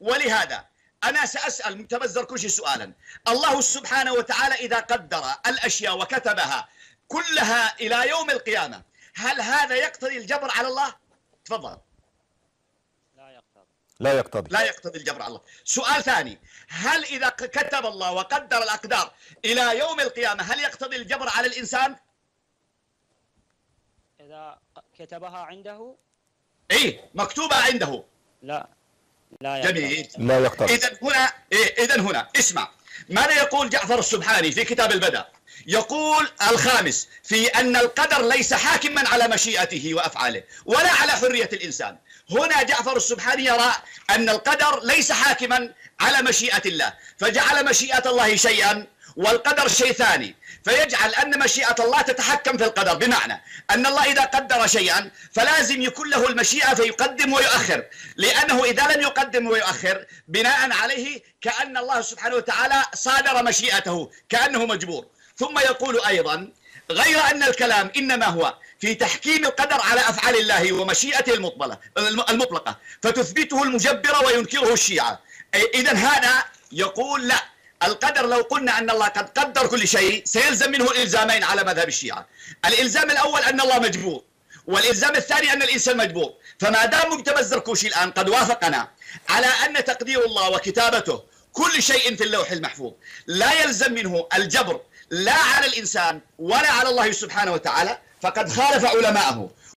ولهذا أنا سأسأل متبذر زركوشي سؤالا. الله سبحانه وتعالى إذا قدر الأشياء وكتبها كلها إلى يوم القيامة، هل هذا يقتضي الجبر على الله؟ تفضل. لا يقتضي الجبر على الله. سؤال ثاني، هل إذا كتب الله وقدر الأقدار إلى يوم القيامة هل يقتضي الجبر على الإنسان؟ إذا كتبها عنده؟ إيه مكتوبة عنده. لا جميل. لا يقتضي. إذن هنا اسمع ماذا يقول جعفر السبحاني في كتاب البدء. يقول الخامس في أن القدر ليس حاكما على مشيئته وأفعاله ولا على حرية الإنسان. هنا جعفر السبحاني يرى أن القدر ليس حاكما على مشيئة الله، فجعل مشيئة الله شيئا والقدر شيء ثاني، فيجعل أن مشيئة الله تتحكم في القدر، بمعنى أن الله إذا قدر شيئا فلازم يكون له المشيئة فيقدم ويؤخر، لأنه إذا لم يقدم ويؤخر بناء عليه كأن الله سبحانه وتعالى صادر مشيئته كأنه مجبور. ثم يقول أيضا غير أن الكلام إنما هو في تحكيم القدر على أفعال الله ومشيئته المطلقة فتثبته المجبرة وينكره الشيعة. إذن هذا يقول لا، القدر لو قلنا أن الله قد قدر كل شيء سيلزم منه الإلزامين على مذهب الشيعة. الإلزام الأول أن الله مجبور، والإلزام الثاني أن الإنسان مجبور. فما دام مجتبى الزركوشي الآن قد وافقنا على أن تقدير الله وكتابته كل شيء في اللوح المحفوظ لا يلزم منه الجبر لا على الإنسان ولا على الله سبحانه وتعالى، فقد خالف علماءه